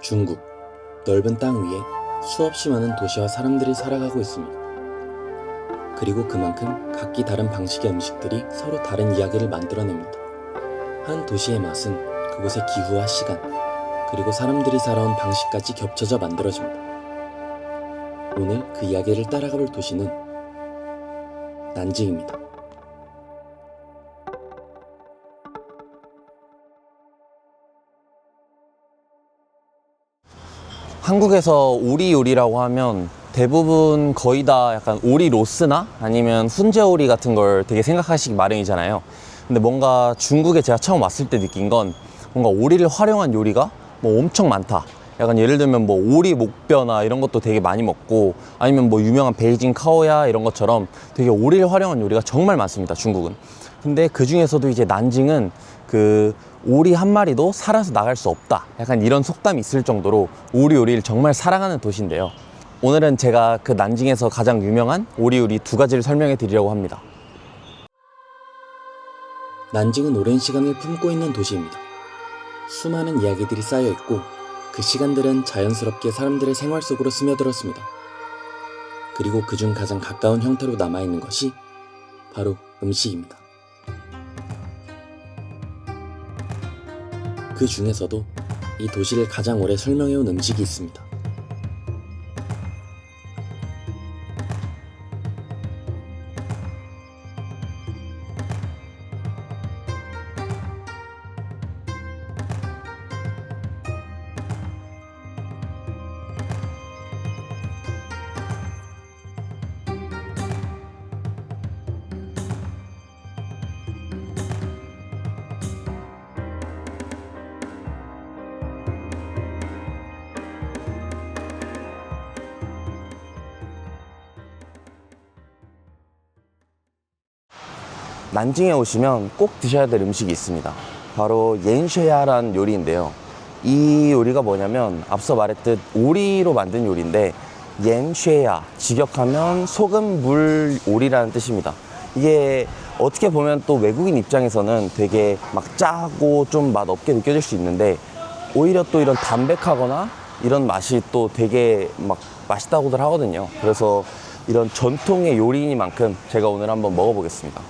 중국, 넓은 땅 위에 수없이 많은 도시와 사람들이 살아가고 있습니다. 그리고 그만큼 각기 다른 방식의 음식들이 서로 다른 이야기를 만들어냅니다. 한 도시의 맛은 그곳의 기후와 시간, 그리고 사람들이 살아온 방식까지 겹쳐져 만들어집니다. 오늘 그 이야기를 따라가 볼 도시는 난징입니다. 한국에서 오리 요리라고 하면 대부분 거의 다 약간 오리 로스나 아니면 훈제오리 같은 걸 되게 생각하시기 마련이잖아요. 근데 뭔가 중국에 제가 처음 왔을 때 느낀 건 뭔가 오리를 활용한 요리가 뭐 엄청 많다. 약간 예를 들면 뭐 오리 목뼈나 이런 것도 되게 많이 먹고, 아니면 뭐 유명한 베이징 카오야 이런 것처럼 되게 오리를 활용한 요리가 정말 많습니다, 중국은. 근데 그 중에서도 이제 난징은 그 오리 한 마리도 살아서 나갈 수 없다, 약간 이런 속담이 있을 정도로 오리 요리를 정말 사랑하는 도시인데요. 오늘은 제가 그 난징에서 가장 유명한 오리 요리 두 가지를 설명해 드리려고 합니다. 난징은 오랜 시간을 품고 있는 도시입니다. 수많은 이야기들이 쌓여 있고 그 시간들은 자연스럽게 사람들의 생활 속으로 스며들었습니다. 그리고 그중 가장 가까운 형태로 남아있는 것이 바로 음식입니다. 그 중에서도 이 도시를 가장 오래 설명해온 음식이 있습니다. 난징에 오시면 꼭 드셔야 될 음식이 있습니다. 바로 옌쉐야라는 요리인데요. 이 요리가 뭐냐면 앞서 말했듯 오리로 만든 요리인데, 옌쉐야, 직역하면 소금, 물, 오리라는 뜻입니다. 이게 어떻게 보면 또 외국인 입장에서는 되게 막 짜고 좀 맛없게 느껴질 수 있는데, 오히려 또 이런 담백하거나 이런 맛이 또 되게 막 맛있다고들 하거든요. 그래서 이런 전통의 요리이니만큼 제가 오늘 한번 먹어보겠습니다.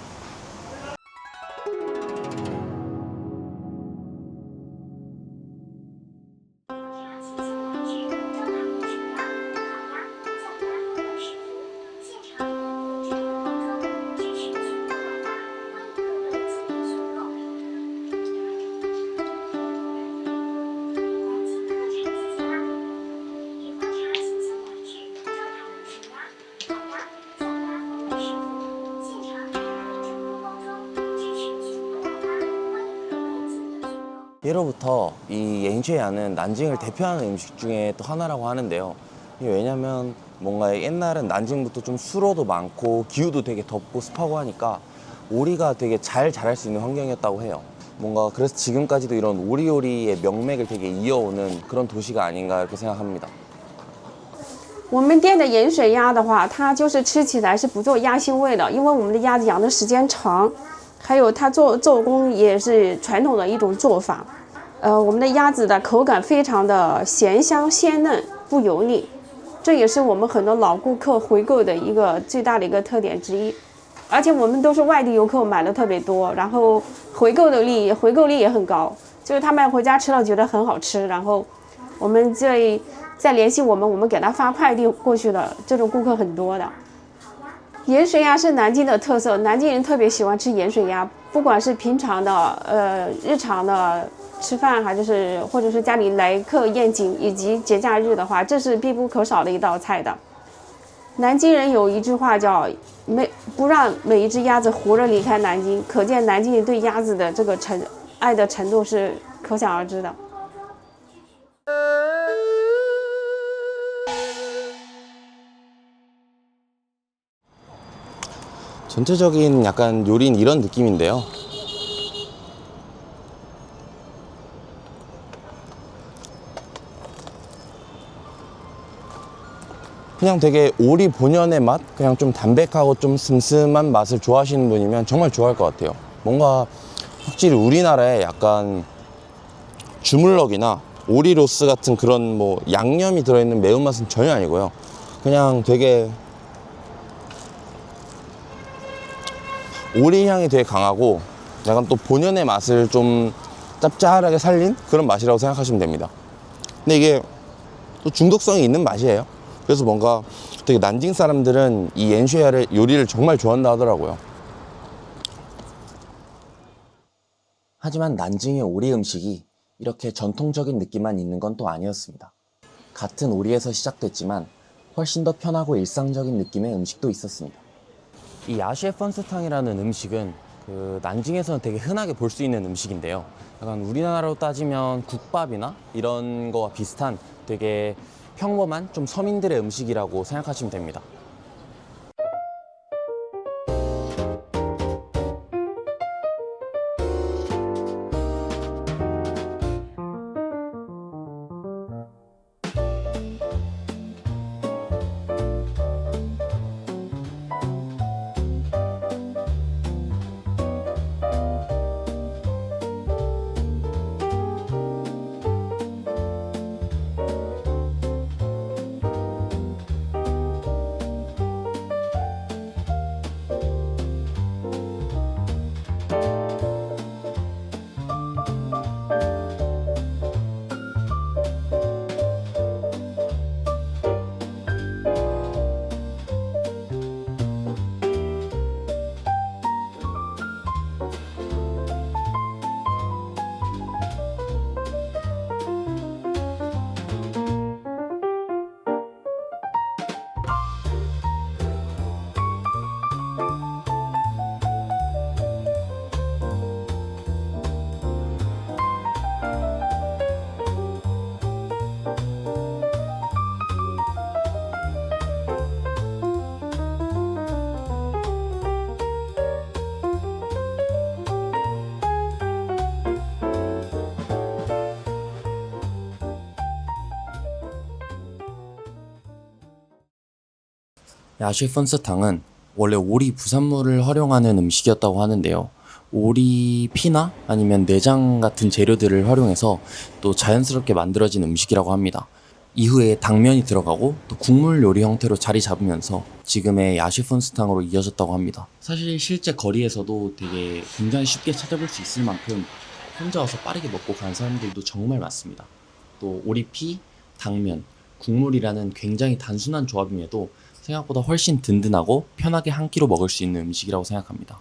예로부터 이 옌쉐야는 난징을 대표하는 음식 중에 또 하나라고 하는데요. 이게 왜냐면 뭔가 옛날은 난징부터 좀 수로도 많고 기후도 되게 덥고 습하고 하니까 오리가 되게 잘 자랄 수 있는 환경이었다고 해요. 뭔가 그래서 지금까지도 이런 오리 요리의 명맥을 되게 이어오는 그런 도시가 아닌가 이렇게 생각합니다. 我们店的盐水鸭的话，它就是吃起来是不做鸭腥味的，因为我们的鸭子养的时间长，还有它做工也是传统的一种做法。我们的鸭子的口感非常的咸香鲜嫩，不油腻，这也是我们很多老顾客回购的一个最大的一个特点之一。而且我们都是外地游客买的特别多，然后回购率也很高，就是他们回家吃了觉得很好吃，然后我们再联系我们给他发快递过去的这种顾客很多的。盐水鸭是南京的特色，南京人特别喜欢吃盐水鸭，不管是平常的日常的吃饭，还是或者是家里来客宴请以及节假日的话，这是必不可少的一道菜的。南京人有一句话叫不让每一只鸭子活着离开南京，可见南京人对鸭子的这个爱的程度是可想而知的。 전체적인 약간 요리는 이런 느낌인데요. 그냥 되게 오리 본연의 맛, 그냥 좀 담백하고 좀 슴슴한 맛을 좋아하시는 분이면 정말 좋아할 것 같아요. 뭔가 확실히 우리나라에 약간 주물럭이나 오리로스 같은 그런 뭐 양념이 들어있는 매운맛은 전혀 아니고요. 그냥 되게 오리 향이 되게 강하고 약간 또 본연의 맛을 좀 짭짤하게 살린 그런 맛이라고 생각하시면 됩니다. 근데 이게 또 중독성이 있는 맛이에요. 그래서 뭔가 되게 난징 사람들은 이 엔쉐야를 요리를 정말 좋아한다 하더라고요. 하지만 난징의 오리 음식이 이렇게 전통적인 느낌만 있는 건 또 아니었습니다. 같은 오리에서 시작됐지만 훨씬 더 편하고 일상적인 느낌의 음식도 있었습니다. 이 야쉐 펀스탕이라는 음식은 난징에서는 되게 흔하게 볼 수 있는 음식인데요. 약간 우리나라로 따지면 국밥이나 이런 거와 비슷한 되게 평범한 좀 서민들의 음식이라고 생각하시면 됩니다. 야쉐 펀스탕은 원래 오리 부산물을 활용하는 음식이었다고 하는데요. 오리 피나 아니면 내장 같은 재료들을 활용해서 또 자연스럽게 만들어진 음식이라고 합니다. 이후에 당면이 들어가고 또 국물 요리 형태로 자리 잡으면서 지금의 야쉐 펀스탕으로 이어졌다고 합니다. 사실 실제 거리에서도 되게 굉장히 쉽게 찾아볼 수 있을 만큼 혼자 와서 빠르게 먹고 가는 사람들도 정말 많습니다. 또 오리피, 당면, 국물이라는 굉장히 단순한 조합임에도 생각보다 훨씬 든든하고 편하게 한 끼로 먹을 수 있는 음식이라고 생각합니다.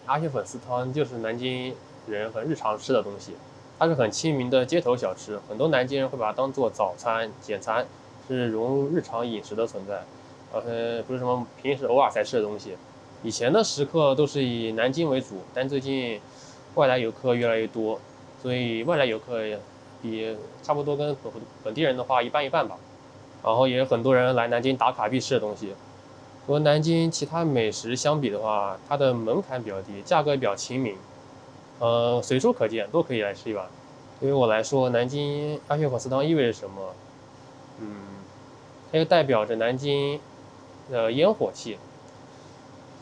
鸭血粉丝汤就是南京人很日常吃的东西，它是很亲民的街头小吃，很多南京人会把它当做早餐、简餐，是融入日常饮食的存在，不是什么平时偶尔才吃的东西。以前的食客都是以南京为主，但最近外来游客越来越多，所以外来游客比差不多跟本地人的话一半一半吧。然后也有很多人来南京打卡必吃的东西。和南京其他美食相比的话，它的门槛比较低，价格也比较亲民，随处可见，都可以来吃一碗。对于我来说，南京鸭血粉丝汤意味着什么？它就代表着南京的烟火气，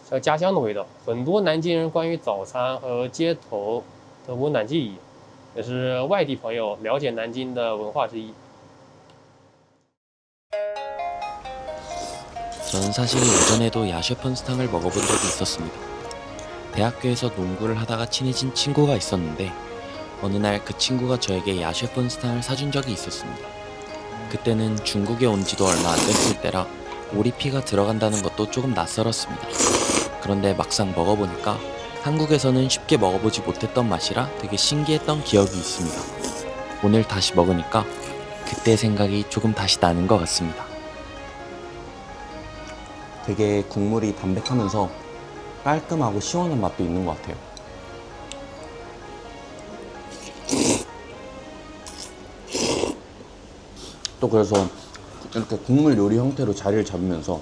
像家乡的味道。很多南京人关于早餐和街头的温暖记忆，也是外地朋友了解南京的文化之一。 저는 사실 예전에도 야쉐 펀스탕을 먹어본 적이 있었습니다. 대학교에서 농구를 하다가 친해진 친구가 있었는데 어느 날 그 친구가 저에게 야쉐 펀스탕을 사준 적이 있었습니다. 그때는 중국에 온 지도 얼마 안 됐을 때라 오리피가 들어간다는 것도 조금 낯설었습니다. 그런데 막상 먹어보니까 한국에서는 쉽게 먹어보지 못했던 맛이라 되게 신기했던 기억이 있습니다. 오늘 다시 먹으니까 그때 생각이 조금 다시 나는 것 같습니다. 되게 국물이 담백하면서 깔끔하고 시원한 맛도 있는 것 같아요. 또 그래서 이렇게 국물 요리 형태로 자리를 잡으면서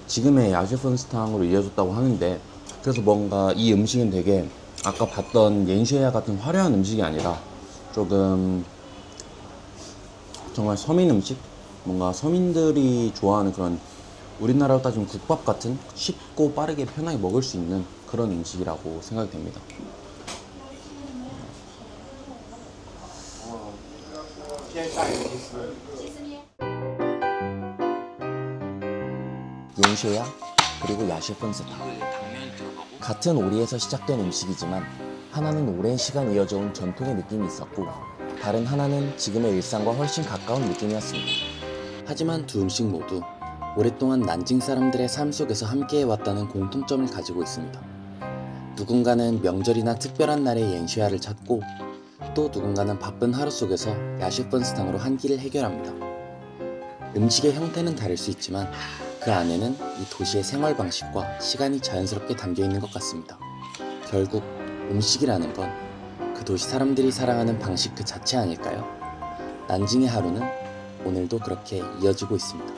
지금의 야쉐 펀스탕으로 이어졌다고 하는데, 그래서 뭔가 이 음식은 되게 아까 봤던 옌쉐야 같은 화려한 음식이 아니라 조금 정말 서민 음식? 뭔가 서민들이 좋아하는 그런, 우리나라로 따지면 국밥 같은 쉽고 빠르게 편하게 먹을 수 있는 그런 음식이라고 생각이 됩니다. 연쉐야 그리고 야셰펀스타. 같은 오리에서 시작된 음식이지만 하나는 오랜 시간 이어져온 전통의 느낌이 있었고 다른 하나는 지금의 일상과 훨씬 가까운 느낌이었습니다. 하지만 두 음식 모두 오랫동안 난징 사람들의 삶 속에서 함께해왔다는 공통점을 가지고 있습니다. 누군가는 명절이나 특별한 날에 옌쉐야를 찾고 또 누군가는 바쁜 하루 속에서 야셰펀스탕으로 한 끼를 해결합니다. 음식의 형태는 다를 수 있지만 그 안에는 이 도시의 생활 방식과 시간이 자연스럽게 담겨 있는 것 같습니다. 결국 음식이라는 건 그 도시 사람들이 살아가는 방식 그 자체 아닐까요? 난징의 하루는 오늘도 그렇게 이어지고 있습니다.